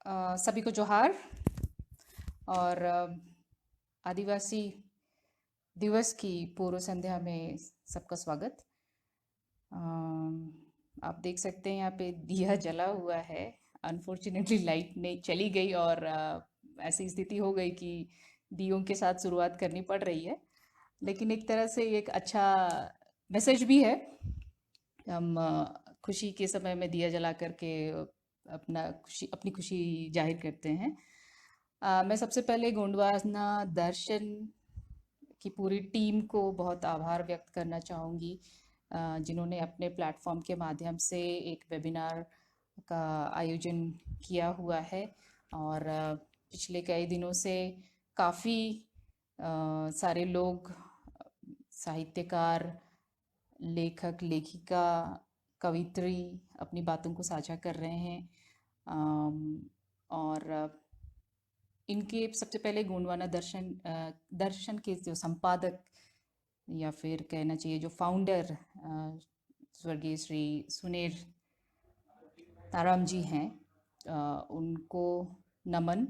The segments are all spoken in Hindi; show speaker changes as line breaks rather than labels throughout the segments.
सभी को जोहार और आदिवासी दिवस की पूर्व संध्या में सबका स्वागत। आप देख सकते हैं यहाँ पे दिया जला हुआ है। अनफॉर्चुनेटली लाइट नहीं चली गई और ऐसी स्थिति हो गई कि दियों के साथ शुरुआत करनी पड़ रही है। लेकिन एक तरह से एक अच्छा मैसेज भी है। हम खुशी के समय में दिया जला करके अपनी खुशी जाहिर करते हैं। मैं सबसे पहले गोंडवाना दर्शन की पूरी टीम को बहुत आभार व्यक्त करना चाहूँगी, जिन्होंने अपने प्लेटफॉर्म के माध्यम से एक वेबिनार का आयोजन किया हुआ है। और पिछले कई दिनों से काफ़ी सारे लोग, साहित्यकार, लेखक, लेखिका, कवित्री अपनी बातों को साझा कर रहे हैं। और इनके सबसे पहले गोंडवाना दर्शन के जो संपादक या फिर कहना चाहिए जो फाउंडर स्वर्गीय श्री सुनेर ताराम जी हैं, उनको नमन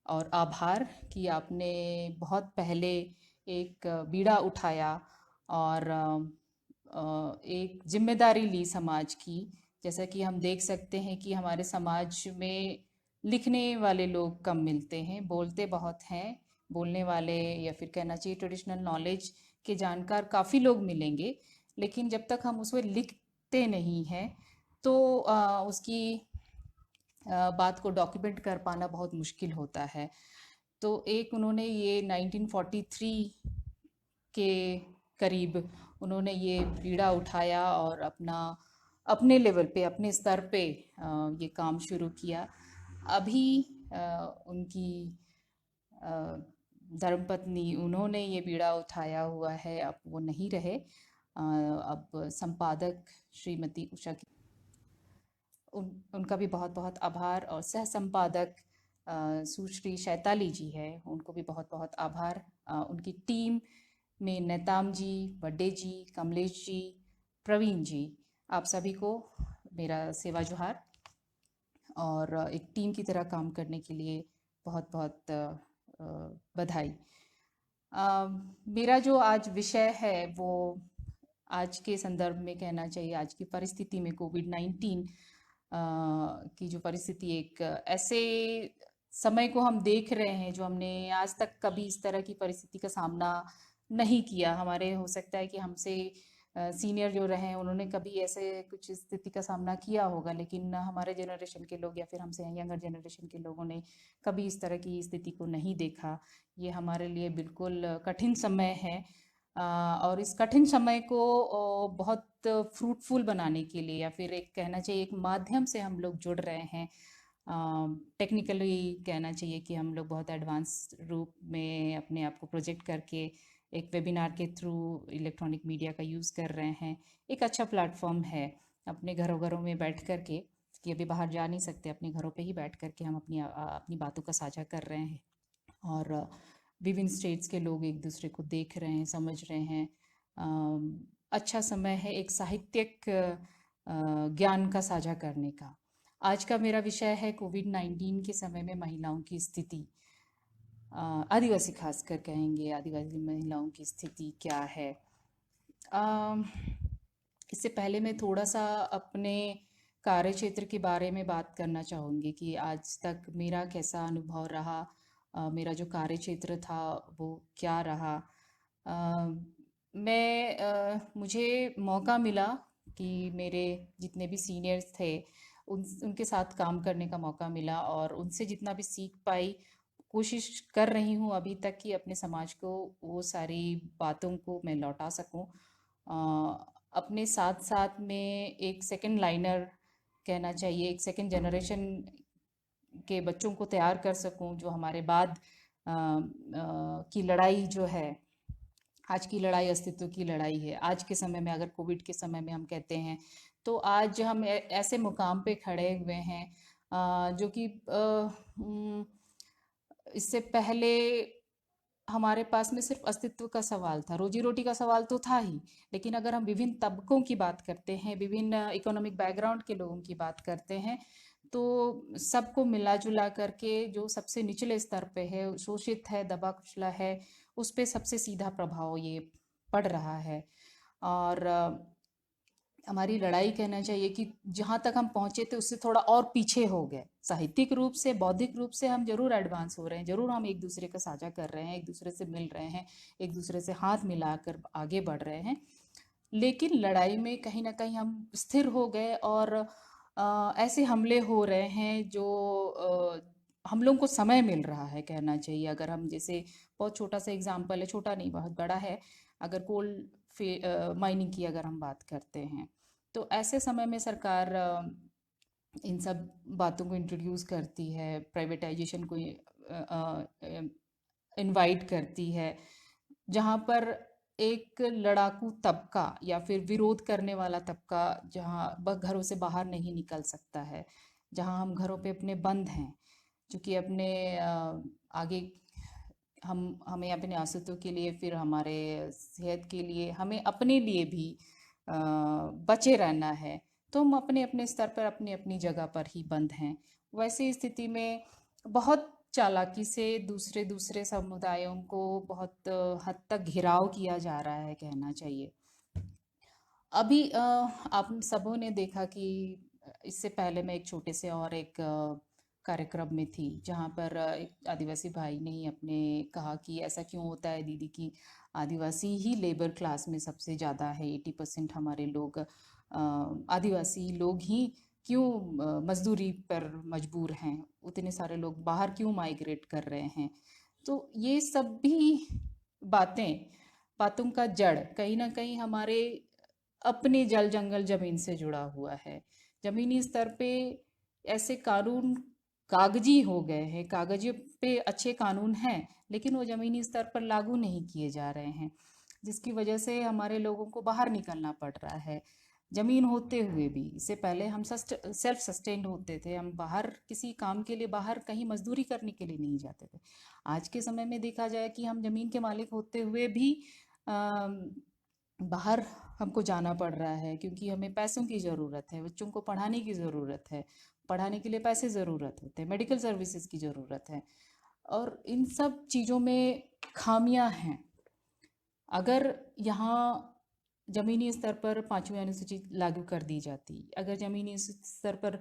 और आभार कि आपने बहुत पहले एक बीड़ा उठाया और एक जिम्मेदारी ली समाज की। जैसा कि हम देख सकते हैं कि हमारे समाज में लिखने वाले लोग कम मिलते हैं, बोलते बहुत हैं। बोलने वाले या फिर कहना चाहिए ट्रेडिशनल नॉलेज के जानकार काफ़ी लोग मिलेंगे, लेकिन जब तक हम उसमें लिखते नहीं हैं तो उसकी बात को डॉक्यूमेंट कर पाना बहुत मुश्किल होता है। तो एक उन्होंने ये 1943 के करीब उन्होंने ये बीड़ा उठाया और अपने लेवल पे, अपने स्तर पे ये काम शुरू किया। अभी उनकी धर्मपत्नी उन्होंने ये बीड़ा उठाया हुआ है, अब वो नहीं रहे। अब संपादक श्रीमती उषा की उनका भी बहुत बहुत आभार, और सह संपादक सुश्री शैताली जी है, उनको भी बहुत बहुत आभार। उनकी टीम में नेताम जी, बड्डे जी, कमलेश जी, प्रवीण जी, आप सभी को मेरा सेवा जोहार। और एक टीम की तरह काम करने के लिए बहुत बहुत बधाई। मेरा जो आज विषय है वो आज के संदर्भ में कहना चाहिए, आज की परिस्थिति में कोविड-19 की जो परिस्थिति, एक ऐसे समय को हम देख रहे हैं जो हमने आज तक कभी इस तरह की परिस्थिति का सामना नहीं किया। हमारे हो सकता है कि हमसे सीनियर जो रहे हैं उन्होंने कभी ऐसे कुछ स्थिति का सामना किया होगा, लेकिन हमारे जनरेशन के लोग या फिर हमसे यंगर जनरेशन के लोगों ने कभी इस तरह की स्थिति को नहीं देखा। ये हमारे लिए बिल्कुल कठिन समय है। और इस कठिन समय को बहुत फ्रूटफुल बनाने के लिए या फिर एक कहना चाहिए एक माध्यम से हम लोग जुड़ रहे हैं। टेक्निकली कहना चाहिए कि हम लोग बहुत एडवांस रूप में अपने आप को प्रोजेक्ट करके एक वेबिनार के थ्रू इलेक्ट्रॉनिक मीडिया का यूज़ कर रहे हैं। एक अच्छा प्लेटफॉर्म है अपने घरों घरों में बैठ कर के, कि अभी बाहर जा नहीं सकते, अपने घरों पे ही बैठ कर के हम अपनी बातों का साझा कर रहे हैं। और विभिन्न स्टेट्स के लोग एक दूसरे को देख रहे हैं, समझ रहे हैं। अच्छा समय है एक साहित्यिक ज्ञान का साझा करने का। आज का मेरा विषय है कोविड-19 के समय में महिलाओं की स्थिति। आदिवासी खासकर कहेंगे, आदिवासी महिलाओं की स्थिति क्या है। इससे पहले मैं थोड़ा सा अपने कार्य क्षेत्र के बारे में बात करना चाहूँगी कि आज तक मेरा कैसा अनुभव रहा, मेरा जो कार्य क्षेत्र था वो क्या रहा। मुझे मौका मिला कि मेरे जितने भी सीनियर्स थे उनके साथ काम करने का मौका मिला, और उनसे जितना भी सीख पाई कोशिश कर रही हूँ अभी तक कि अपने समाज को वो सारी बातों को मैं लौटा सकूँ। अपने साथ साथ में एक सेकंड लाइनर कहना चाहिए, एक सेकंड जनरेशन के बच्चों को तैयार कर सकूं जो हमारे बाद की लड़ाई जो है, आज की लड़ाई अस्तित्व की लड़ाई है। आज के समय में अगर कोविड के समय में हम कहते हैं तो आज हम ऐसे मुकाम पे खड़े हुए हैं जो कि इससे पहले हमारे पास में सिर्फ अस्तित्व का सवाल था, रोजी रोटी का सवाल तो था ही, लेकिन अगर हम विभिन्न तबकों की बात करते हैं, विभिन्न इकोनॉमिक बैकग्राउंड के लोगों की बात करते हैं, तो सबको मिला जुला करके जो सबसे निचले स्तर पे है, शोषित है, दबा कुचला है, उस पे सबसे सीधा प्रभाव ये पड़ रहा है। और हमारी लड़ाई कहना चाहिए कि जहाँ तक हम पहुँचे थे उससे थोड़ा और पीछे हो गए। साहित्यिक रूप से, बौद्धिक रूप से हम जरूर एडवांस हो रहे हैं, जरूर हम एक दूसरे का साझा कर रहे हैं, एक दूसरे से मिल रहे हैं, एक दूसरे से हाथ मिलाकर आगे बढ़ रहे हैं। लेकिन लड़ाई में कहीं ना कहीं हम स्थिर हो गए और ऐसे हमले हो रहे हैं जो हम लोगों को समय मिल रहा है कहना चाहिए। अगर हम जैसे बहुत छोटा सा एग्जांपल है, छोटा नहीं बहुत बड़ा है, अगर कोल माइनिंग की अगर हम बात करते हैं, तो ऐसे समय में सरकार इन सब बातों को इंट्रोड्यूस करती है, प्राइवेटाइजेशन को इनवाइट करती है, जहाँ पर एक लड़ाकू तबका या फिर विरोध करने वाला तबका जहाँ घरों से बाहर नहीं निकल सकता है, जहाँ हम घरों पे अपने बंद हैं, क्योंकि अपने आगे हमें अपने आसतों के लिए, फिर हमारे सेहत के लिए, हमें अपने लिए भी बचे रहना है, तो हम अपने अपने स्तर पर अपनी अपनी जगह पर ही बंद हैं। वैसी स्थिति में बहुत चालाकी से दूसरे दूसरे समुदायों को बहुत हद तक घिराव किया जा रहा है कहना चाहिए। अभी आप सबों ने देखा कि इससे पहले मैं एक छोटे से और एक कार्यक्रम में थी, जहाँ पर एक आदिवासी भाई ने ही अपने कहा कि ऐसा क्यों होता है दीदी कि आदिवासी ही लेबर क्लास में सबसे ज़्यादा है, 80% हमारे लोग आदिवासी लोग ही क्यों मजदूरी पर मजबूर हैं, उतने सारे लोग बाहर क्यों माइग्रेट कर रहे हैं। तो ये सब भी बातें बातों का जड़ कहीं ना कहीं हमारे अपने जल जंगल जमीन से जुड़ा हुआ है। जमीनी स्तर पे ऐसे कानून कागजी हो गए हैं, कागजों पे अच्छे कानून हैं, लेकिन वो जमीनी स्तर पर लागू नहीं किए जा रहे हैं, जिसकी वजह से हमारे लोगों को बाहर निकलना पड़ रहा है। जमीन होते हुए भी, इससे पहले हम सेल्फ सस्टेन्ड होते थे, हम बाहर किसी काम के लिए बाहर कहीं मजदूरी करने के लिए नहीं जाते थे। आज के समय में देखा जाए कि हम जमीन के मालिक होते हुए भी बाहर हमको जाना पड़ रहा है, क्योंकि हमें पैसों की ज़रूरत है, बच्चों को पढ़ाने की ज़रूरत है, पढ़ाने के लिए पैसे ज़रूरत होते हैं, मेडिकल सर्विसेज की ज़रूरत है, और इन सब चीज़ों में खामियां हैं। अगर यहाँ ज़मीनी स्तर पर पांचवी अनुसूची लागू कर दी जाती, अगर ज़मीनी स्तर पर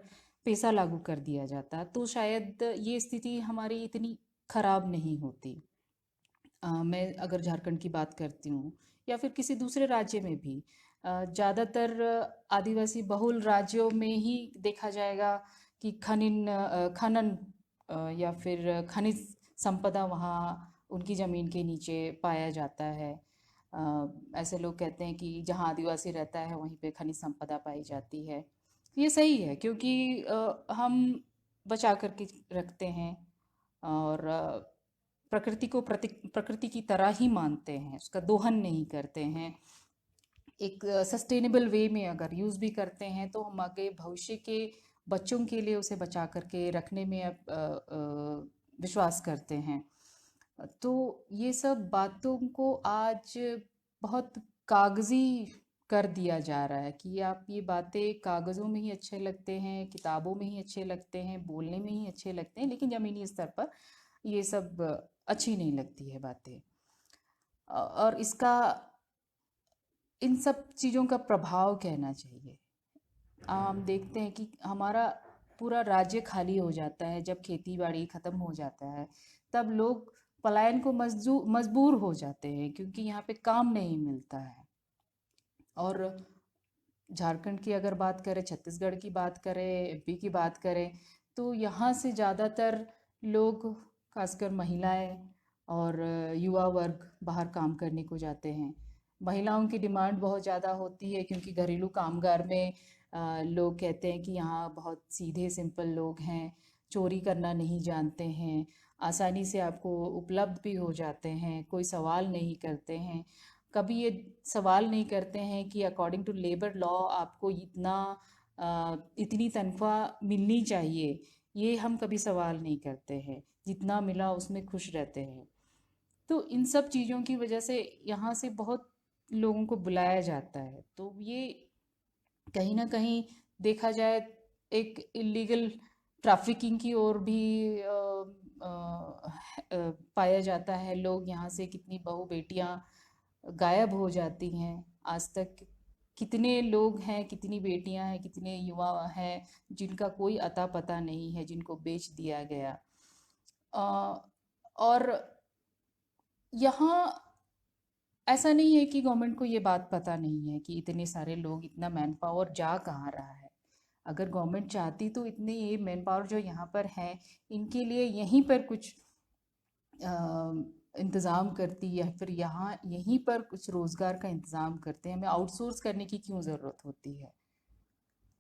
पैसा लागू कर दिया जाता, तो शायद ये स्थिति हमारी इतनी खराब नहीं होती। मैं अगर झारखंड की बात करती हूँ या फिर किसी दूसरे राज्य में भी, ज़्यादातर आदिवासी बहुल राज्यों में ही देखा जाएगा कि खनन या फिर खनिज संपदा वहाँ उनकी ज़मीन के नीचे पाया जाता है। ऐसे लोग कहते हैं कि जहाँ आदिवासी रहता है वहीं पे खनिज संपदा पाई जाती है। ये सही है, क्योंकि हम बचा करके रखते हैं और प्रकृति की तरह ही मानते हैं, उसका दोहन नहीं करते हैं। एक सस्टेनेबल वे में अगर यूज़ भी करते हैं तो हम आगे भविष्य के बच्चों के लिए उसे बचा करके रखने में विश्वास करते हैं। तो ये सब बातों को आज बहुत कागजी कर दिया जा रहा है कि आप ये बातें कागज़ों में ही अच्छे लगते हैं, किताबों में ही अच्छे लगते हैं, बोलने में ही अच्छे लगते हैं, लेकिन ज़मीनी स्तर पर ये सब अच्छी नहीं लगती है बातें। और इसका इन सब चीज़ों का प्रभाव कहना चाहिए। हम देखते हैं कि हमारा पूरा राज्य खाली हो जाता है जब खेती बाड़ी ख़त्म हो जाता है, तब लोग पलायन को मजबूर हो जाते हैं, क्योंकि यहाँ पे काम नहीं मिलता है। और झारखंड की अगर बात करें, छत्तीसगढ़ की बात करें, एमपी की बात करें, तो यहाँ से ज़्यादातर लोग, खासकर महिलाएं और युवा वर्ग बाहर काम करने को जाते हैं। महिलाओं की डिमांड बहुत ज़्यादा होती है, क्योंकि घरेलू कामगार में लोग कहते हैं कि यहाँ बहुत सीधे सिंपल लोग हैं, चोरी करना नहीं जानते हैं, आसानी से आपको उपलब्ध भी हो जाते हैं, कोई सवाल नहीं करते हैं। कभी ये सवाल नहीं करते हैं कि अकॉर्डिंग टू लेबर लॉ आपको इतनी तनख्वाह मिलनी चाहिए, ये हम कभी सवाल नहीं करते हैं, जितना मिला उसमें खुश रहते हैं। तो इन सब चीज़ों की वजह से यहाँ से बहुत लोगों को बुलाया जाता है, तो ये कहीं ना कहीं देखा जाए एक इलीगल ट्रैफिकिंग की ओर भी पाया जाता है। लोग यहाँ से कितनी बहू बेटियाँ गायब हो जाती हैं। आज तक कितने लोग हैं, कितनी बेटियां हैं, कितने युवा हैं जिनका कोई अता पता नहीं है, जिनको बेच दिया गया। अ, और यहाँ ऐसा नहीं है कि गवर्नमेंट को ये बात पता नहीं है कि इतने सारे लोग, इतना मैन पावर जा कहाँ रहा है। अगर गवर्नमेंट चाहती तो इतने ये मैन पावर जो यहाँ पर है, इनके लिए यहीं पर कुछ इंतज़ाम करती, या फिर यहाँ यहीं पर कुछ रोज़गार का इंतज़ाम करते हैं। हमें आउटसोर्स करने की क्यों ज़रूरत होती है?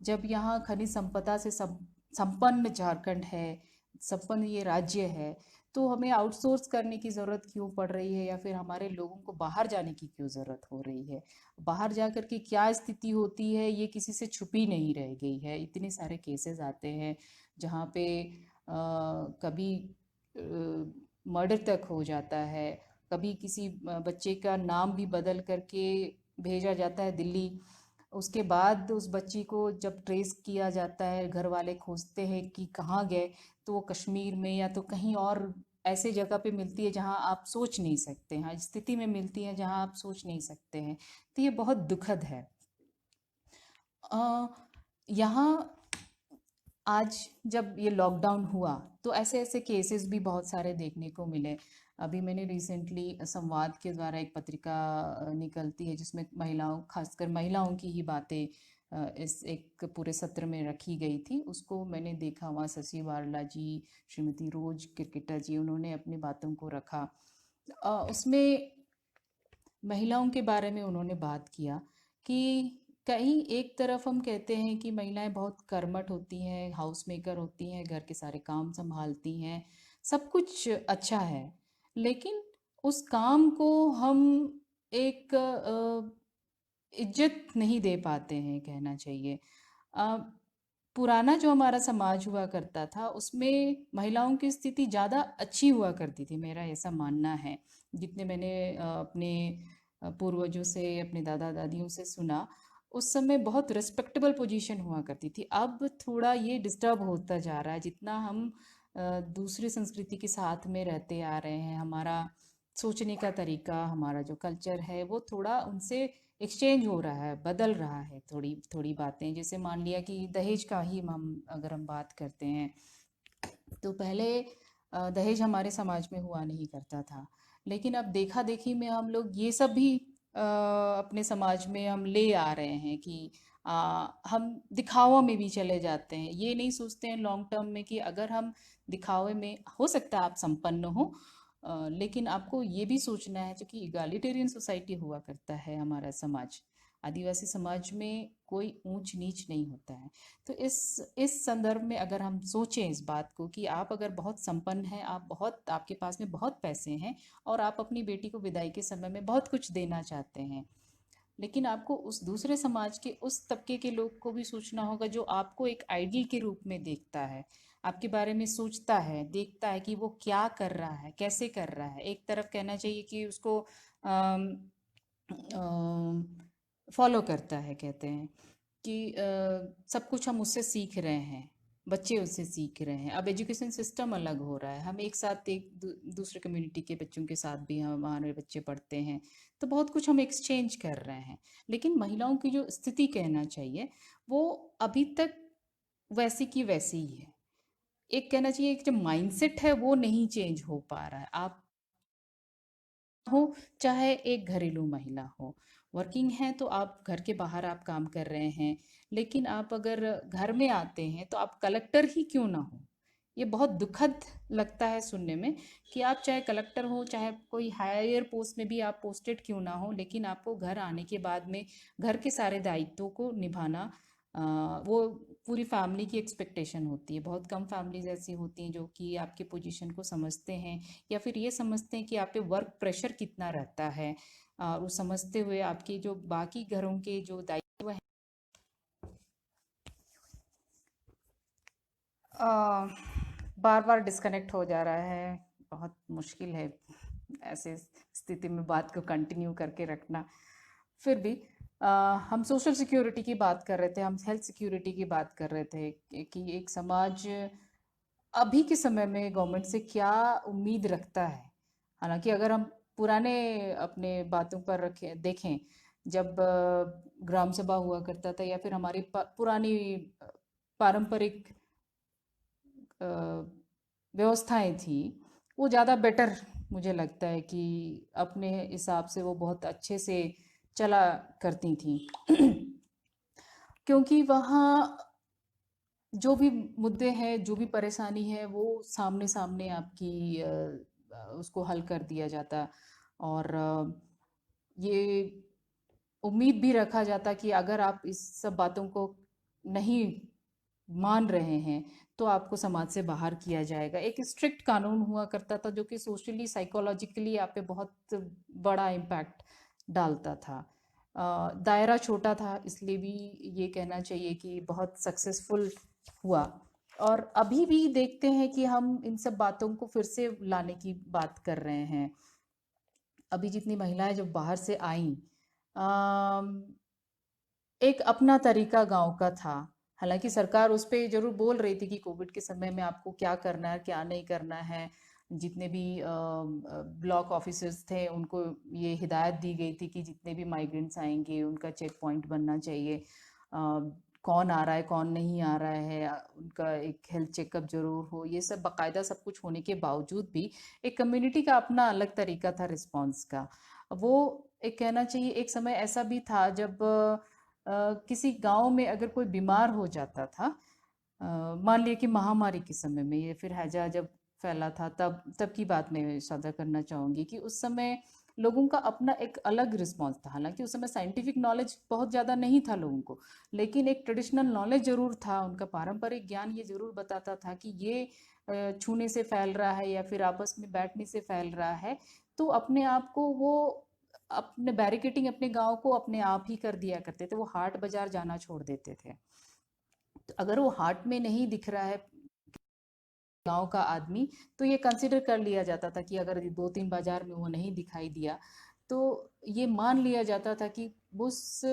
जब यहाँ खनिज संपदा से संपन्न झारखंड है, संपन्न ये राज्य है, तो हमें आउटसोर्स करने की ज़रूरत क्यों पड़ रही है, या फिर हमारे लोगों को बाहर जाने की क्यों ज़रूरत हो रही है? बाहर जा कर के क्या स्थिति होती है, ये किसी से छुपी नहीं रह गई है। इतने सारे केसेस आते हैं जहाँ पे कभी मर्डर तक हो जाता है, कभी किसी बच्चे का नाम भी बदल करके भेजा जाता है दिल्ली। उसके बाद उस बच्ची को जब ट्रेस किया जाता है, घर वाले खोजते हैं कि कहाँ गए, तो वो कश्मीर में या तो कहीं और ऐसे जगह पे मिलती है जहाँ आप सोच नहीं सकते हैं, स्थिति में मिलती है जहाँ आप सोच नहीं सकते हैं। तो ये बहुत दुखद है। अ, यहाँ आज जब ये लॉकडाउन हुआ तो ऐसे ऐसे केसेस भी बहुत सारे देखने को मिले। अभी मैंने रिसेंटली संवाद के द्वारा एक पत्रिका निकलती है जिसमें महिलाओं, खासकर महिलाओं की ही बातें इस एक पूरे सत्र में रखी गई थी। उसको मैंने देखा, वहाँ शशि वारला जी, श्रीमती रोज क्रिकेटर जी, उन्होंने अपनी बातों को रखा। उसमें महिलाओं के बारे में उन्होंने बात किया कि कहीं एक तरफ हम कहते हैं कि महिलाएं बहुत कर्मठ होती हैं, हाउस मेकर होती हैं, घर के सारे काम संभालती हैं, सब कुछ अच्छा है, लेकिन उस काम को हम एक इज्जत नहीं दे पाते हैं, कहना चाहिए। अ, पुराना जो हमारा समाज हुआ करता था उसमें महिलाओं की स्थिति ज़्यादा अच्छी हुआ करती थी, मेरा ऐसा मानना है। जितने मैंने अपने पूर्वजों से, अपने दादा दादियों से सुना, उस समय बहुत रिस्पेक्टेबल पोजीशन हुआ करती थी। अब थोड़ा ये डिस्टर्ब होता जा रहा है, जितना हम दूसरी संस्कृति के साथ में रहते आ रहे हैं, हमारा सोचने का तरीका, हमारा जो कल्चर है वो थोड़ा उनसे एक्सचेंज हो रहा है, बदल रहा है थोड़ी थोड़ी बातें। जैसे मान लिया कि दहेज का ही हम अगर हम बात करते हैं, तो पहले दहेज हमारे समाज में हुआ नहीं करता था, लेकिन अब देखा देखी में हम लोग ये सब भी अपने समाज में हम ले आ रहे हैं कि हम दिखावा में भी चले जाते हैं। ये नहीं सोचते हैं लॉन्ग टर्म में कि अगर हम दिखावे में, हो सकता है आप संपन्न हो, लेकिन आपको ये भी सोचना है, क्योंकि इगालिटेरियन सोसाइटी हुआ करता है हमारा समाज। आदिवासी समाज में कोई ऊंच नीच नहीं होता है। तो इस संदर्भ में अगर हम सोचें इस बात को कि आप अगर बहुत संपन्न हैं, आप बहुत, आपके पास में बहुत पैसे हैं, और आप अपनी बेटी को विदाई के समय में बहुत कुछ देना चाहते हैं, लेकिन आपको उस दूसरे समाज के उस तबके के लोग को भी सोचना होगा जो आपको एक आइडल के रूप में देखता है, आपके बारे में सोचता है, देखता है कि वो क्या कर रहा है, कैसे कर रहा है। एक तरफ कहना चाहिए कि उसको फॉलो करता है, कहते हैं कि सब कुछ हम उससे सीख रहे हैं, बच्चे उससे सीख रहे हैं। अब एजुकेशन सिस्टम अलग हो रहा है, हम एक साथ एक दूसरे कम्युनिटी के बच्चों के साथ भी हमारे बच्चे पढ़ते हैं, तो बहुत कुछ हम एक्सचेंज कर रहे हैं। लेकिन महिलाओं की जो स्थिति, कहना चाहिए, वो अभी तक वैसी की वैसी ही है। एक कहना चाहिए एक जो माइंडसेट है वो नहीं चेंज हो पा रहा है। आप हो, चाहे एक घरेलू महिला हो, वर्किंग है तो आप घर के बाहर आप काम कर रहे हैं, लेकिन आप अगर घर में आते हैं तो आप कलेक्टर ही क्यों ना हो। ये बहुत दुखद लगता है सुनने में कि आप चाहे कलेक्टर हो, चाहे कोई हायर पोस्ट में भी आप पोस्टेड क्यों ना हो, लेकिन आपको घर आने के बाद में घर के सारे दायित्वों को निभाना, वो पूरी फैमिली की एक्सपेक्टेशन होती है। बहुत कम फैमिलीज ऐसी होती हैं जो कि आपके पोजीशन को समझते हैं, या फिर ये समझते हैं कि आप पे वर्क प्रेशर कितना रहता है, और वो समझते हुए आपके जो बाकी घरों के जो दायित्व हैं, बार बार डिस्कनेक्ट हो जा रहा है। बहुत मुश्किल है ऐसे स्थिति में बात को कंटिन्यू करके रखना। फिर भी हम सोशल सिक्योरिटी की बात कर रहे थे, हम हेल्थ सिक्योरिटी की बात कर रहे थे कि एक समाज अभी के समय में गवर्नमेंट से क्या उम्मीद रखता है। हालांकि अगर हम पुराने अपने बातों पर रखें देखें, जब ग्राम सभा हुआ करता था या फिर हमारी पुरानी पारंपरिक अ, व्यवस्थाएं थी, वो ज़्यादा बेटर मुझे लगता है कि अपने हिसाब से वो बहुत अच्छे से चला करती थी। क्योंकि वहाँ जो भी मुद्दे हैं, जो भी परेशानी है, वो सामने सामने आपकी उसको हल कर दिया जाता। और ये उम्मीद भी रखा जाता कि अगर आप इस सब बातों को नहीं मान रहे हैं तो आपको समाज से बाहर किया जाएगा। एक स्ट्रिक्ट कानून हुआ करता था जो कि सोशली साइकोलॉजिकली आप पे बहुत बड़ा इम्पैक्ट डालता था। दायरा छोटा था, इसलिए भी ये कहना चाहिए कि बहुत सक्सेसफुल हुआ। और अभी भी देखते हैं कि हम इन सब बातों को फिर से लाने की बात कर रहे हैं। अभी जितनी महिलाएं जब बाहर से आईं, एक अपना तरीका गांव का था। हालांकि सरकार उस पे जरूर बोल रही थी कि कोविड के समय में आपको क्या करना है क्या नहीं करना है। जितने भी ब्लॉक ऑफिसर्स थे उनको ये हिदायत दी गई थी कि जितने भी माइग्रेंट्स आएंगे उनका चेक पॉइंट बनना चाहिए। कौन आ रहा है कौन नहीं आ रहा है, उनका एक हेल्थ चेकअप जरूर हो। ये सब बाकायदा सब कुछ होने के बावजूद भी एक कम्युनिटी का अपना अलग तरीका था रिस्पॉन्स का। वो एक कहना चाहिए एक समय ऐसा भी था जब किसी गांव में अगर कोई बीमार हो जाता था, मान लिया कि महामारी के समय में, या फिर हैजा जब फैला था, तब तब की बात मैं साझा करना चाहूंगी कि उस समय लोगों का अपना एक अलग रिस्पॉन्स था। हालांकि उस समय साइंटिफिक नॉलेज बहुत ज़्यादा नहीं था लोगों को, लेकिन एक ट्रेडिशनल नॉलेज जरूर था। उनका पारंपरिक ज्ञान ये जरूर बताता था कि ये छूने से फैल रहा है या फिर आपस में बैठने से फैल रहा है। तो अपने आप को वो अपने बैरिकेटिंग अपने गांव को अपने आप ही कर दिया करते थे। वो हाट बाजार जाना छोड़ देते थे। तो अगर वो हाट में नहीं दिख रहा है गांव का आदमी, तो ये कंसिडर कर लिया जाता था कि अगर 2-3 बाजार में वो नहीं दिखाई दिया तो ये मान लिया जाता था कि उस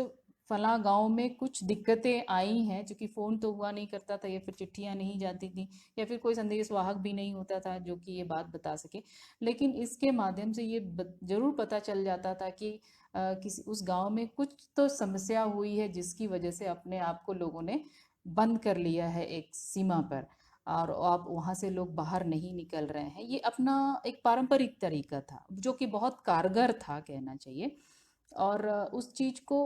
फला गांव में कुछ दिक्कतें आई हैं। क्योंकि फ़ोन तो हुआ नहीं करता था या फिर चिट्ठियां नहीं जाती थी या फिर कोई संदेश वाहक भी नहीं होता था जो कि ये बात बता सके। लेकिन इसके माध्यम से ये जरूर पता चल जाता था कि किसी उस गांव में कुछ तो समस्या हुई है जिसकी वजह से अपने आप को लोगों ने बंद कर लिया है एक सीमा पर, और आप वहाँ से लोग बाहर नहीं निकल रहे हैं। ये अपना एक पारंपरिक तरीका था जो कि बहुत कारगर था कहना चाहिए। और उस चीज को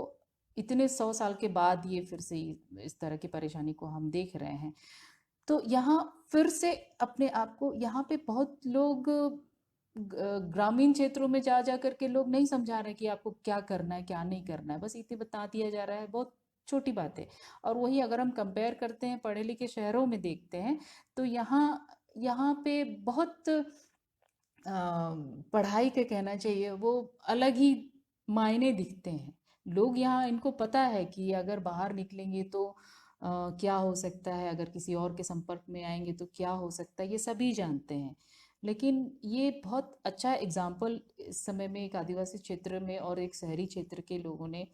इतने 100 साल के बाद ये फिर से इस तरह की परेशानी को हम देख रहे हैं। तो यहाँ फिर से अपने आप को यहाँ पे बहुत लोग ग्रामीण क्षेत्रों में जा जा करके लोग नहीं समझा रहे कि आपको क्या करना है क्या नहीं करना है, बस इतने बता दिया जा रहा है। बहुत छोटी बात है। और वही अगर हम कंपेयर करते हैं पढ़े लिखे शहरों में देखते हैं, तो यहाँ यहाँ पे बहुत पढ़ाई के कहना चाहिए वो अलग ही मायने दिखते हैं। लोग यहाँ इनको पता है कि अगर बाहर निकलेंगे तो क्या हो सकता है, अगर किसी और के संपर्क में आएंगे तो क्या हो सकता है, ये सभी जानते हैं। लेकिन ये बहुत अच्छा एग्जाम्पल इस समय में एक आदिवासी क्षेत्र में और एक शहरी क्षेत्र के लोगों ने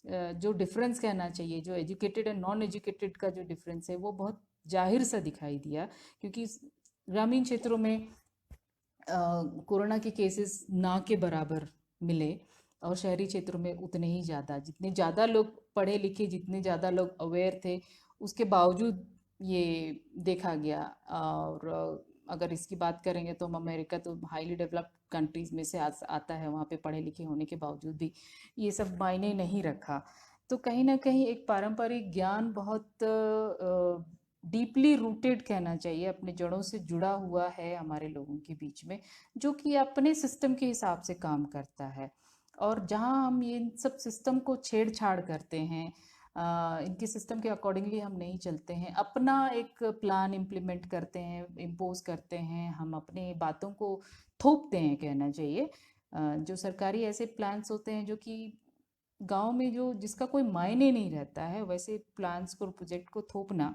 जो डिफरेंस कहना चाहिए, जो एजुकेटेड एंड नॉन एजुकेटेड का जो डिफरेंस है वो बहुत जाहिर सा दिखाई दिया। क्योंकि ग्रामीण क्षेत्रों में कोरोना के केसेस ना के बराबर मिले, और शहरी क्षेत्रों में उतने ही ज़्यादा, जितने ज़्यादा लोग पढ़े लिखे, जितने ज़्यादा लोग अवेयर थे, उसके बावजूद ये देखा गया। और अगर इसकी बात करेंगे तो हम अमेरिका तो हाईली डेवलप्ड कंट्रीज में से आता है, वहाँ पे पढ़े लिखे होने के बावजूद भी ये सब मायने नहीं रखा। तो कहीं ना कहीं एक पारंपरिक ज्ञान बहुत डीपली रूटेड कहना चाहिए, अपने जड़ों से जुड़ा हुआ है हमारे लोगों के बीच में, जो कि अपने सिस्टम के हिसाब से काम करता है। और जहाँ हम ये इन सब सिस्टम को छेड़छाड़ करते हैं, इनके सिस्टम के अकॉर्डिंगली हम नहीं चलते हैं, अपना एक प्लान इम्प्लीमेंट करते हैं, इम्पोज करते हैं, हम अपने बातों को थोपते हैं कहना चाहिए। जो सरकारी ऐसे प्लान्स होते हैं जो कि गांव में जो जिसका कोई मायने नहीं रहता है, वैसे प्लान्स को प्रोजेक्ट को थोपना,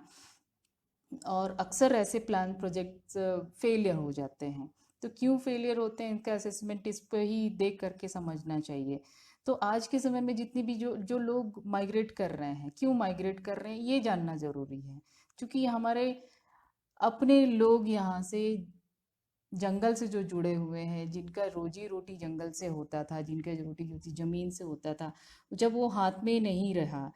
और अक्सर ऐसे प्लान प्रोजेक्ट्स फेलियर हो जाते हैं। तो क्यों फेलियर होते हैं इनका असेसमेंट इस पर ही देख करके समझना चाहिए। तो आज के समय में जितनी भी जो जो लोग माइग्रेट कर रहे हैं, क्यों माइग्रेट कर रहे हैं ये जानना ज़रूरी है। क्योंकि हमारे अपने लोग यहाँ से जंगल से जो जुड़े हुए हैं, जिनका रोजी रोटी जंगल से होता था, जिनका रोटी रोटी जमीन से होता था, जब वो हाथ में नहीं रहा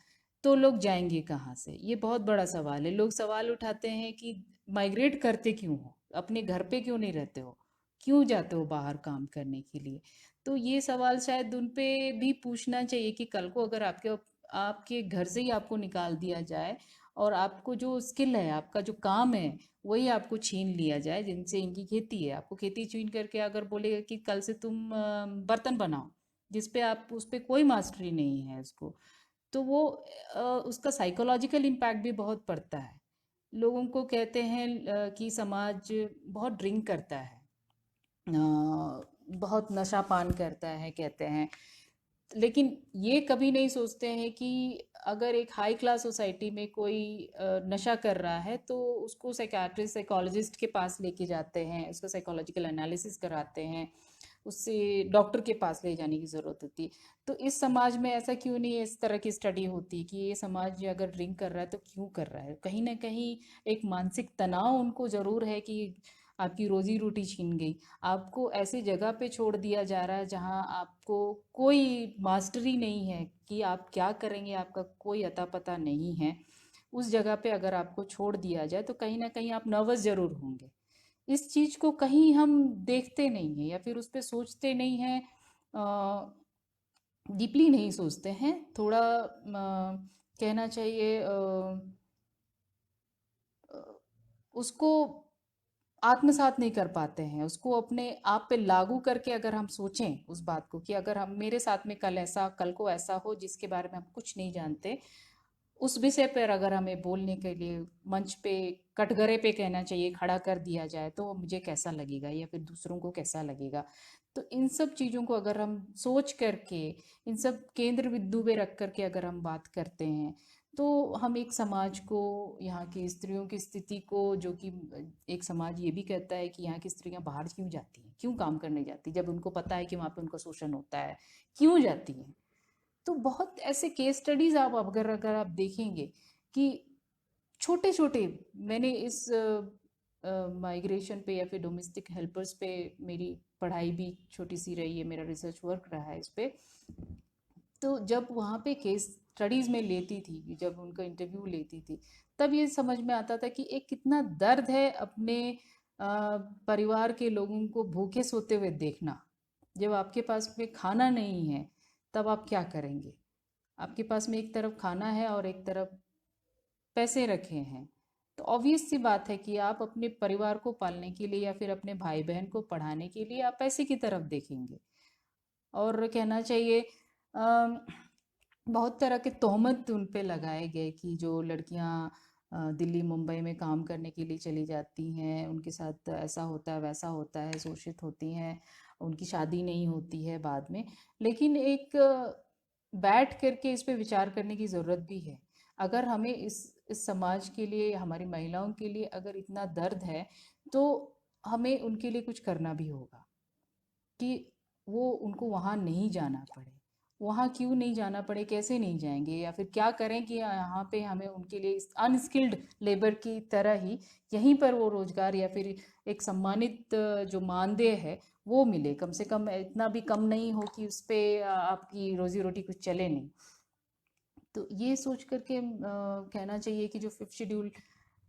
तो लोग जाएंगे कहाँ से? ये बहुत बड़ा सवाल है। लोग सवाल उठाते हैं कि माइग्रेट करते क्यों हो, अपने घर पे क्यों नहीं रहते हो, क्यों जाते हो बाहर काम करने के लिए? तो ये सवाल शायद उन पे भी पूछना चाहिए कि कल को अगर आपके आपके घर से ही आपको निकाल दिया जाए और आपको जो स्किल है, आपका जो काम है, वही आपको छीन लिया जाए, जिनसे इनकी खेती है, आपको खेती छीन करके अगर बोलेगा कि कल से तुम बर्तन बनाओ, जिस पे आप उस पे कोई मास्टरी नहीं है उसको, तो वो उसका साइकोलॉजिकल इम्पैक्ट भी बहुत पड़ता है। लोगों को कहते हैं कि समाज बहुत ड्रिंक करता है, बहुत नशा पान करता है कहते हैं, लेकिन ये कभी नहीं सोचते हैं कि अगर एक हाई क्लास सोसाइटी में कोई नशा कर रहा है तो उसको साइकियाट्रिस्ट साइकोलॉजिस्ट के पास लेके जाते हैं, उसका साइकोलॉजिकल एनालिसिस कराते हैं, उससे डॉक्टर के पास ले जाने की ज़रूरत होती है। तो इस समाज में ऐसा क्यों नहीं है, इस तरह की स्टडी होती कि ये समाज अगर ड्रिंक कर रहा है तो क्यों कर रहा है? कहीं ना कहीं एक मानसिक तनाव उनको ज़रूर है कि आपकी रोजी रोटी छीन गई, आपको ऐसी जगह पे छोड़ दिया जा रहा है जहाँ आपको कोई मास्टरी नहीं है कि आप क्या करेंगे, आपका कोई अता पता नहीं है। उस जगह पे अगर आपको छोड़ दिया जाए तो कहीं ना कहीं आप नर्वस ज़रूर होंगे। इस चीज़ को कहीं हम देखते नहीं हैं या फिर उस पर सोचते नहीं हैं, डीपली नहीं सोचते हैं, थोड़ा कहना चाहिए उसको आत्मसात नहीं कर पाते हैं, उसको अपने आप पे लागू करके अगर हम सोचें उस बात को कि अगर हम मेरे साथ में कल ऐसा कल को ऐसा हो जिसके बारे में हम कुछ नहीं जानते, उस विषय पर अगर हमें बोलने के लिए मंच पे कटघरे पे कहना चाहिए, खड़ा कर दिया जाए तो मुझे कैसा लगेगा या फिर दूसरों को कैसा लगेगा? तो इन सब चीज़ों को अगर हम सोच करके, इन सब केंद्र बिंदु पे रख करके अगर हम बात करते हैं तो हम एक समाज को, यहाँ की स्त्रियों की स्थिति को, जो कि एक समाज ये भी कहता है कि यहाँ की स्त्रियां बाहर क्यों जाती हैं, क्यों काम करने जाती, जब उनको पता है कि वहाँ पे उनका शोषण होता है, क्यों जाती हैं? तो बहुत ऐसे केस स्टडीज आप अगर अगर आप देखेंगे कि छोटे छोटे, मैंने इस माइग्रेशन पे या फिर डोमेस्टिक हेल्पर्स पे मेरी पढ़ाई भी छोटी सी रही है, मेरा रिसर्च वर्क रहा है इस पे। तो जब वहाँ पे केस स्टडीज़ में लेती थी, जब उनका इंटरव्यू लेती थी, तब ये समझ में आता था कि एक कितना दर्द है अपने परिवार के लोगों को भूखे सोते हुए देखना। जब आपके पास में खाना नहीं है तब आप क्या करेंगे? आपके पास में एक तरफ खाना है और एक तरफ पैसे रखे हैं, तो ऑब्वियस सी बात है कि आप अपने परिवार को पालने के लिए या फिर अपने भाई बहन को पढ़ाने के लिए आप पैसे की तरफ देखेंगे। और कहना चाहिए बहुत तरह के तोहमत उन पे लगाए गए कि जो लड़कियां दिल्ली मुंबई में काम करने के लिए चली जाती हैं, उनके साथ ऐसा होता है वैसा होता है, शोषित होती हैं, उनकी शादी नहीं होती है बाद में। लेकिन एक बैठ करके इस पे विचार करने की ज़रूरत भी है। अगर हमें इस समाज के लिए, हमारी महिलाओं के लिए अगर इतना दर्द है तो हमें उनके लिए कुछ करना भी होगा कि वो उनको वहाँ नहीं जाना पड़े। वहाँ क्यों नहीं जाना पड़े, कैसे नहीं जाएंगे, या फिर क्या करें कि यहाँ पे हमें उनके लिए अनस्किल्ड लेबर की तरह ही यहीं पर वो रोजगार या फिर एक सम्मानित जो मानदेय है वो मिले, कम से कम इतना भी कम नहीं हो कि उस पे आपकी रोजी रोटी कुछ चले नहीं। तो ये सोच करके कहना चाहिए कि जो फिफ्थ शेड्यूल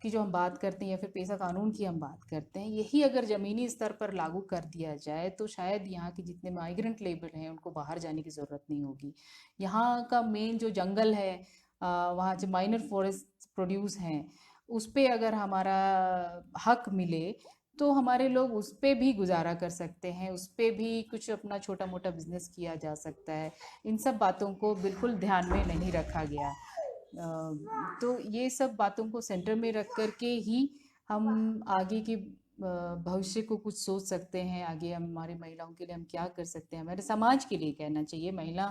की जो हम बात करते हैं या फिर पेशा कानून की हम बात करते हैं, यही अगर ज़मीनी स्तर पर लागू कर दिया जाए तो शायद यहाँ के जितने माइग्रेंट लेबर हैं उनको बाहर जाने की ज़रूरत नहीं होगी। यहाँ का मेन जो जंगल है, वहाँ जो माइनर फॉरेस्ट प्रोड्यूस हैं, उस पे अगर हमारा हक मिले तो हमारे लोग उस पे भी गुजारा कर सकते हैं, उस पे भी कुछ अपना छोटा मोटा बिजनेस किया जा सकता है। इन सब बातों को बिल्कुल ध्यान में नहीं रखा गया। तो ये सब बातों को सेंटर में रख करके ही हम आगे के भविष्य को कुछ सोच सकते हैं। आगे हमारी महिलाओं के लिए हम क्या कर सकते हैं, हमारे समाज के लिए कहना चाहिए। महिला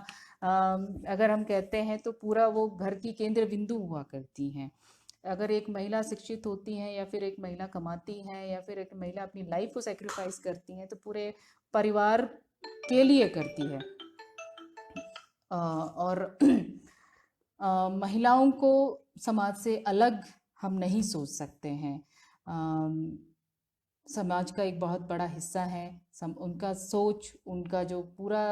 अगर हम कहते हैं तो पूरा वो घर की केंद्र बिंदु हुआ करती हैं। अगर एक महिला शिक्षित होती हैं या फिर एक महिला कमाती हैं या फिर एक महिला अपनी लाइफ को सेक्रीफाइस करती हैं तो पूरे परिवार के लिए करती है। और महिलाओं को समाज से अलग हम नहीं सोच सकते हैं। समाज का एक बहुत बड़ा हिस्सा हैं। उनका सोच, उनका जो पूरा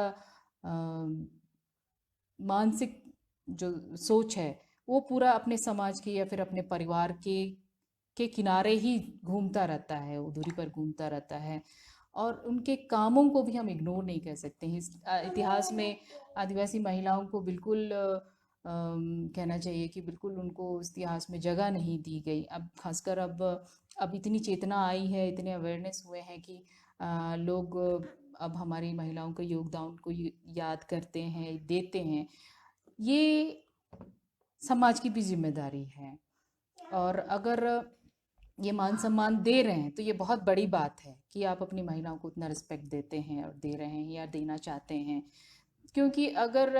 मानसिक जो सोच है, वो पूरा अपने समाज के या फिर अपने परिवार के किनारे ही घूमता रहता है, वो दूरी पर घूमता रहता है। और उनके कामों को भी हम इग्नोर नहीं कर सकते हैं। इतिहास में आदिवासी महिलाओं को बिल्कुल कहना चाहिए कि बिल्कुल उनको इस इतिहास में जगह नहीं दी गई। अब खासकर अब इतनी चेतना आई है, इतने अवेयरनेस हुए हैं कि लोग अब हमारी महिलाओं के योगदान को याद करते हैं, देते हैं। ये समाज की भी जिम्मेदारी है। और अगर ये मान सम्मान दे रहे हैं तो ये बहुत बड़ी बात है कि आप अपनी महिलाओं को उतना रिस्पेक्ट देते हैं और दे रहे हैं या देना चाहते हैं। क्योंकि अगर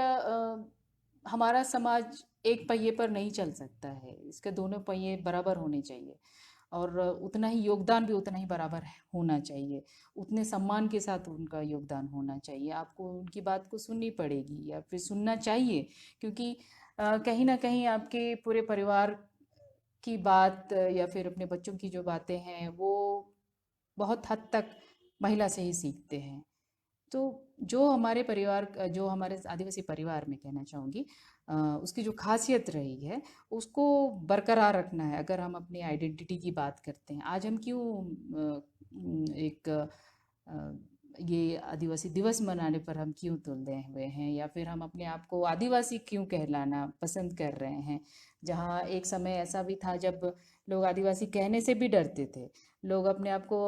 हमारा समाज एक पहिए पर नहीं चल सकता है, इसके दोनों पहिए बराबर होने चाहिए। और उतना ही योगदान भी उतना ही बराबर होना चाहिए, उतने सम्मान के साथ उनका योगदान होना चाहिए। आपको उनकी बात को सुननी पड़ेगी या फिर सुनना चाहिए, क्योंकि कहीं ना कहीं आपके पूरे परिवार की बात या फिर अपने बच्चों की जो बातें हैं वो बहुत हद तक महिला से ही सीखते हैं। तो जो हमारे आदिवासी परिवार में कहना चाहूँगी, उसकी जो खासियत रही है उसको बरकरार रखना है। अगर हम अपनी आइडेंटिटी की बात करते हैं, आज हम क्यों एक ये आदिवासी दिवस मनाने पर हम क्यों तुले हुए हैं, या फिर हम अपने आप को आदिवासी क्यों कहलाना पसंद कर रहे हैं। जहाँ एक समय ऐसा भी था जब लोग आदिवासी कहने से भी डरते थे। लोग अपने आप को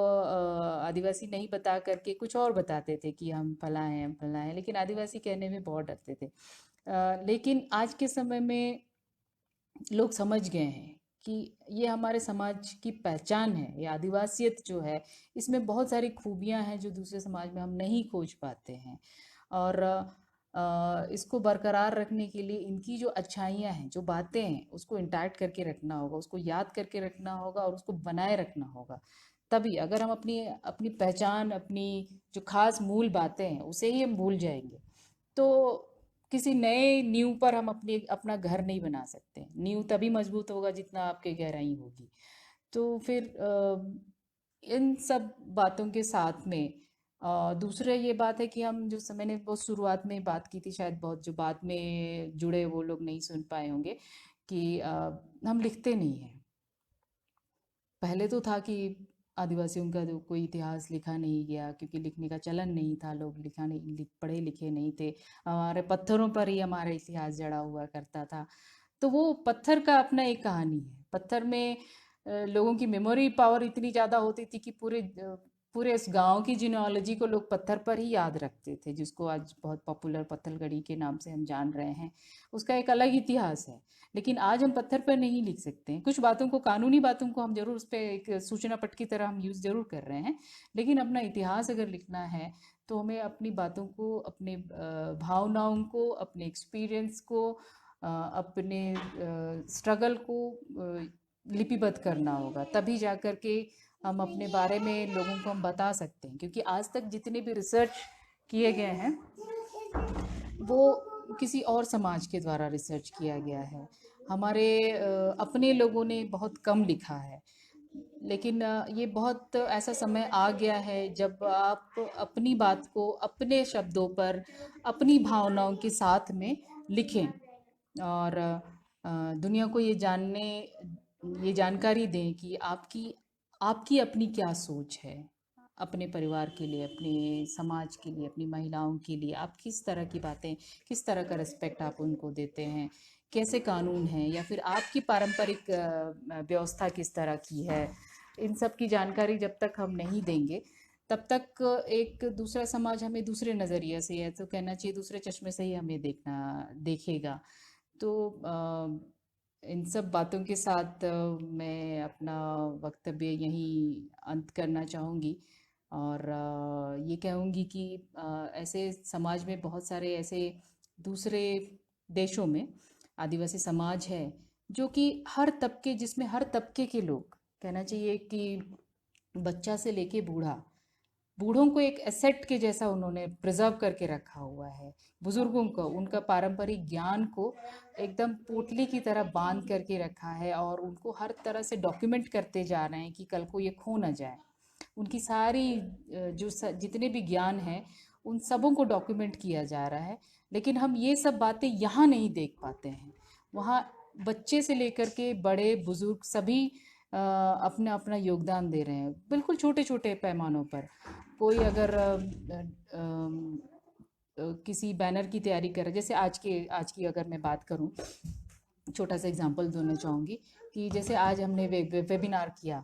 आदिवासी नहीं बता करके कुछ और बताते थे कि हम फला हैं, हम फला हैं, लेकिन आदिवासी कहने में बहुत डरते थे। लेकिन आज के समय में लोग समझ गए हैं कि ये हमारे समाज की पहचान है। ये आदिवासियत जो है, इसमें बहुत सारी खूबियां हैं जो दूसरे समाज में हम नहीं खोज पाते हैं। और इसको बरकरार रखने के लिए इनकी जो अच्छाइयाँ हैं, जो बातें हैं, उसको इंटैक्ट करके रखना होगा, उसको याद करके रखना होगा और उसको बनाए रखना होगा। तभी अगर हम अपनी अपनी पहचान, अपनी जो खास मूल बातें हैं उसे ही हम भूल जाएंगे, तो किसी नए नींव पर हम अपना घर नहीं बना सकते। नींव तभी मजबूत होगा जितना आपके गहराई होगी। तो फिर इन सब बातों के साथ में दूसरा ये बात है कि हम जो मैंने बहुत शुरुआत में बात की थी, शायद बहुत जो बाद में जुड़े वो लोग नहीं सुन पाए होंगे, कि हम लिखते नहीं हैं। पहले तो था कि आदिवासियों का तो कोई इतिहास लिखा नहीं गया, क्योंकि लिखने का चलन नहीं था, लोग पढ़े लिखे नहीं थे। हमारे पत्थरों पर ही हमारा इतिहास जड़ा हुआ करता था। तो वो पत्थर का अपना एक कहानी है। पत्थर में लोगों की मेमोरी पावर इतनी ज़्यादा होती थी कि पूरे इस गांव की जिनोलॉजी को लोग पत्थर पर ही याद रखते थे, जिसको आज बहुत पॉपुलर पत्थलगड़ी के नाम से हम जान रहे हैं। उसका एक अलग इतिहास है। लेकिन आज हम पत्थर पर नहीं लिख सकते हैं। कुछ बातों को, कानूनी बातों को हम जरूर उस पर एक सूचना पट की तरह हम यूज़ जरूर कर रहे हैं, लेकिन अपना इतिहास अगर लिखना है तो हमें अपनी बातों को, अपने भावनाओं को, अपने एक्सपीरियंस को, अपने स्ट्रगल को लिपिबद्ध करना होगा। तभी जा कर के हम अपने बारे में लोगों को हम बता सकते हैं। क्योंकि आज तक जितने भी रिसर्च किए गए हैं वो किसी और समाज के द्वारा रिसर्च किया गया है। हमारे अपने लोगों ने बहुत कम लिखा है। लेकिन ये बहुत ऐसा समय आ गया है जब आप अपनी बात को अपने शब्दों पर, अपनी भावनाओं के साथ में लिखें। और दुनिया को ये जानकारी दें कि आपकी आपकी अपनी क्या सोच है। अपने परिवार के लिए, अपने समाज के लिए, अपनी महिलाओं के लिए आप किस तरह की बातें, किस तरह का रिस्पेक्ट आप उनको देते हैं, कैसे कानून है, या फिर आपकी पारंपरिक व्यवस्था किस तरह की है। इन सब की जानकारी जब तक हम नहीं देंगे, तब तक एक दूसरा समाज हमें दूसरे नज़रिए से, या तो कहना चाहिए दूसरे चश्मे से ही हमें देखेगा। तो इन सब बातों के साथ मैं अपना वक्तव्य यहीं अंत करना चाहूँगी। और ये कहूँगी कि ऐसे समाज में बहुत सारे ऐसे दूसरे देशों में आदिवासी समाज है जो कि जिसमें हर तबके के लोग, कहना चाहिए कि बच्चा से लेके बूढ़ा, बूढ़ों को एक एसेट के जैसा उन्होंने प्रिजर्व करके रखा हुआ है। बुजुर्गों को उनका पारंपरिक ज्ञान को एकदम पोटली की तरह बांध करके रखा है, और उनको हर तरह से डॉक्यूमेंट करते जा रहे हैं कि कल को ये खो ना जाए। उनकी सारी जितने भी ज्ञान है उन सबों को डॉक्यूमेंट किया जा रहा है। लेकिन हम ये सब बातें यहाँ नहीं देख पाते हैं। वहाँ बच्चे से लेकर के बड़े बुजुर्ग सभी अपना अपना योगदान दे रहे हैं, बिल्कुल छोटे छोटे पैमानों पर। कोई अगर किसी बैनर की तैयारी कर रहा है, जैसे आज की अगर मैं बात करूं, छोटा सा एग्जांपल देना चाहूँगी कि जैसे आज हमने वेबिनार किया,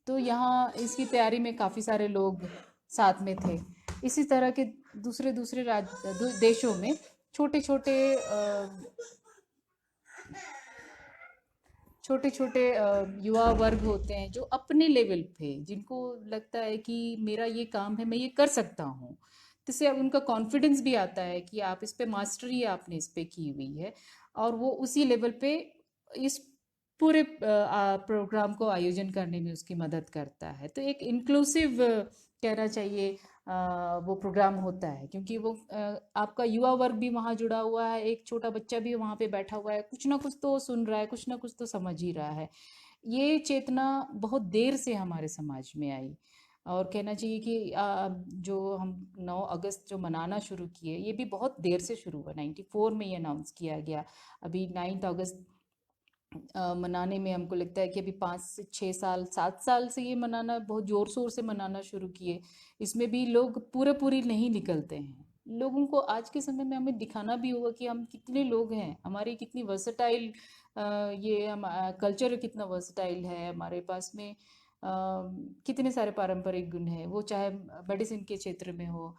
तो यहाँ इसकी तैयारी में काफ़ी सारे लोग साथ में थे। इसी तरह के दूसरे दूसरे देशों में छोटे छोटे छोटे छोटे युवा वर्ग होते हैं जो अपने लेवल पे, जिनको लगता है कि मेरा ये काम है, मैं ये कर सकता हूँ। जिससे अब उनका कॉन्फिडेंस भी आता है कि आप इस पे मास्टरी आपने इस पे की हुई है, और वो उसी लेवल पे इस पूरे प्रोग्राम को आयोजन करने में उसकी मदद करता है। तो एक इंक्लूसिव कहना चाहिए वो प्रोग्राम होता है, क्योंकि वो आपका युवा वर्ग भी वहाँ जुड़ा हुआ है, एक छोटा बच्चा भी वहाँ पे बैठा हुआ है, कुछ ना कुछ तो सुन रहा है, कुछ ना कुछ तो समझ ही रहा है। ये चेतना बहुत देर से हमारे समाज में आई, और कहना चाहिए कि जो हम 9 अगस्त जो मनाना शुरू किए, ये भी बहुत देर से शुरू हुआ। 94 में ये अनाउंस किया गया। अभी 9 अगस्त मनाने में हमको लगता है कि अभी 5 से 6 साल 7 साल से ये मनाना, बहुत ज़ोर शोर से मनाना शुरू किए। इसमें भी लोग पूरे पूरी नहीं निकलते हैं। लोगों को आज के समय में हमें दिखाना भी होगा कि हम कितने लोग हैं, हमारी कितनी वर्सटाइल ये हम कल्चर कितना वर्सटाइल है हमारे पास में। कितने सारे पारंपरिक गुण हैं, वो चाहे मेडिसिन के क्षेत्र में हो,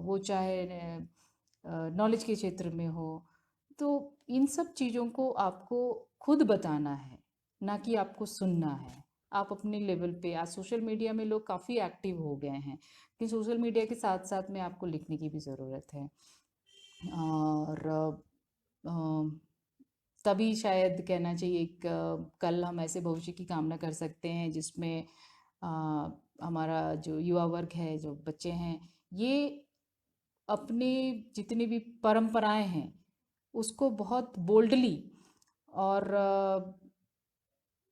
वो चाहे नॉलेज के क्षेत्र में हो। तो इन सब चीज़ों को आपको खुद बताना है, ना कि आपको सुनना है। आप अपने लेवल पे, आज सोशल मीडिया में लोग काफ़ी एक्टिव हो गए हैं, कि सोशल मीडिया के साथ साथ में आपको लिखने की भी ज़रूरत है। और तभी शायद कहना चाहिए एक कल हम ऐसे भविष्य की कामना कर सकते हैं जिसमें अ, हमारा जो युवा वर्ग है, जो बच्चे हैं, ये अपने जितनी भी परंपराएं हैं उसको बहुत बोल्डली और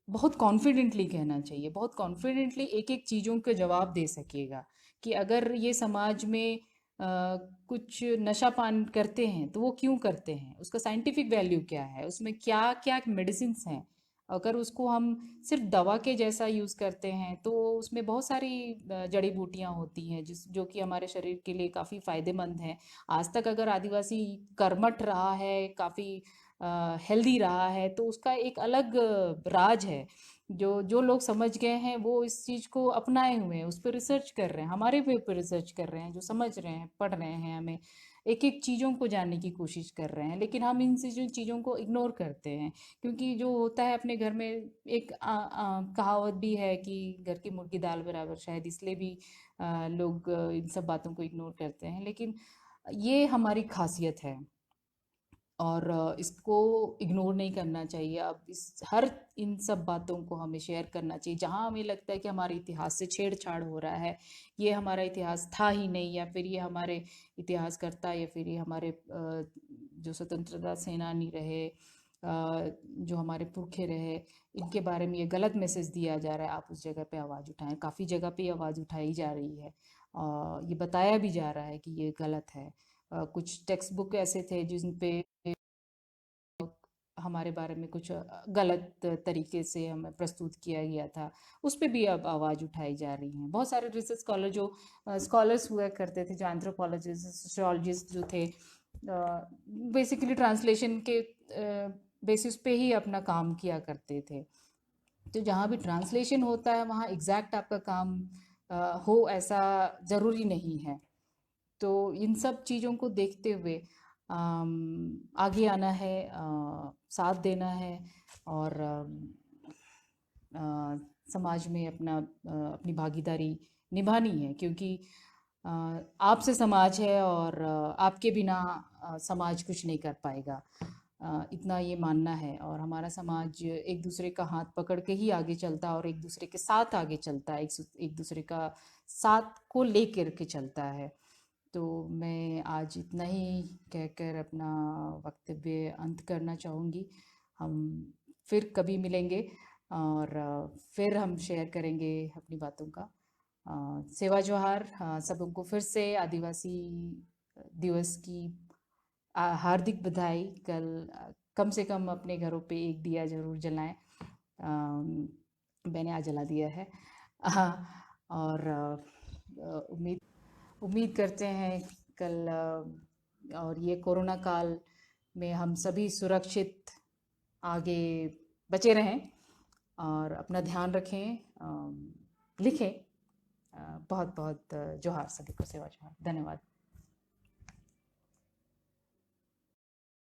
बहुत कॉन्फिडेंटली कहना चाहिए, बहुत कॉन्फिडेंटली एक एक चीज़ों के जवाब दे सकेगा कि अगर ये समाज में कुछ नशा पान करते हैं तो वो क्यों करते हैं, उसका साइंटिफिक वैल्यू क्या है, उसमें क्या क्या मेडिसिन हैं। अगर उसको हम सिर्फ दवा के जैसा यूज़ करते हैं तो उसमें बहुत सारी जड़ी बूटियां होती हैं जो कि हमारे शरीर के लिए काफ़ी फायदेमंद हैं। आज तक अगर आदिवासी कर्मठ रहा है, काफ़ी हेल्दी रहा है, तो उसका एक अलग राज है। जो जो लोग समझ गए हैं वो इस चीज़ को अपनाए हुए हैं, उस पर रिसर्च कर रहे हैं, हमारे पे ऊपर रिसर्च कर रहे हैं, जो समझ रहे हैं, पढ़ रहे हैं, हमें एक एक चीज़ों को जानने की कोशिश कर रहे हैं। लेकिन हम इन चीज़ों को इग्नोर करते हैं, क्योंकि जो होता है अपने घर में एक कहावत भी है कि घर की मुर्गी दाल बराबर, शायद इसलिए भी लोग इन सब बातों को इग्नोर करते हैं। लेकिन ये हमारी खासियत है, और इसको इग्नोर नहीं करना चाहिए। अब इस हर इन सब बातों को हमें शेयर करना चाहिए। जहाँ हमें लगता है कि हमारे इतिहास से छेड़छाड़ हो रहा है, ये हमारा इतिहास था ही नहीं, या फिर ये हमारे इतिहासकर्ता, या फिर ये हमारे जो स्वतंत्रता सेनानी रहे, जो हमारे पुरखे रहे, इनके बारे में ये गलत मैसेज दिया जा रहा है, आप उस जगह पे आवाज़ उठाएं। काफ़ी जगह पे आवाज़ उठाई जा रही है, ये बताया भी जा रहा है कि ये गलत है। कुछ टेक्स्ट बुक ऐसे थे जिन पे हमारे बारे में कुछ गलत तरीके से हमें प्रस्तुत किया गया था, उस पे भी अब आवाज़ उठाई जा रही है। बहुत सारे रिसर्च स्कॉलर जो स्कॉलर्स हुआ करते थे, जो एंथ्रोपोलॉजिस्ट, सोशियोलॉजिस्ट जो थे, बेसिकली ट्रांसलेशन के बेसिस पे ही अपना काम किया करते थे। तो जहाँ भी ट्रांसलेशन होता है वहाँ एग्जैक्ट आपका काम हो ऐसा ज़रूरी नहीं है। तो इन सब चीज़ों को देखते हुए आगे आना है, साथ देना है, और समाज में अपनी भागीदारी निभानी है, क्योंकि आपसे समाज है, और आपके बिना समाज कुछ नहीं कर पाएगा। इतना ये मानना है। और हमारा समाज एक दूसरे का हाथ पकड़ के ही आगे चलता है और एक दूसरे के साथ आगे चलता है, एक दूसरे का साथ को लेकर के चलता है। तो मैं आज इतना ही कहकर अपना वक्तव्य अंत करना चाहूँगी। हम फिर कभी मिलेंगे और फिर हम शेयर करेंगे अपनी बातों का। सेवा जोहार। सबको फिर से आदिवासी दिवस की हार्दिक बधाई। कल कम से कम अपने घरों पे एक दिया जरूर जलाएं। मैंने आज जला दिया है। हाँ। और उम्मीद उम्मीद करते हैं कल और ये कोरोना काल में हम सभी सुरक्षित आगे बचे रहें और अपना ध्यान रखें। लिखें। बहुत बहुत जोहार, सभी को सेवा जोहार। धन्यवाद।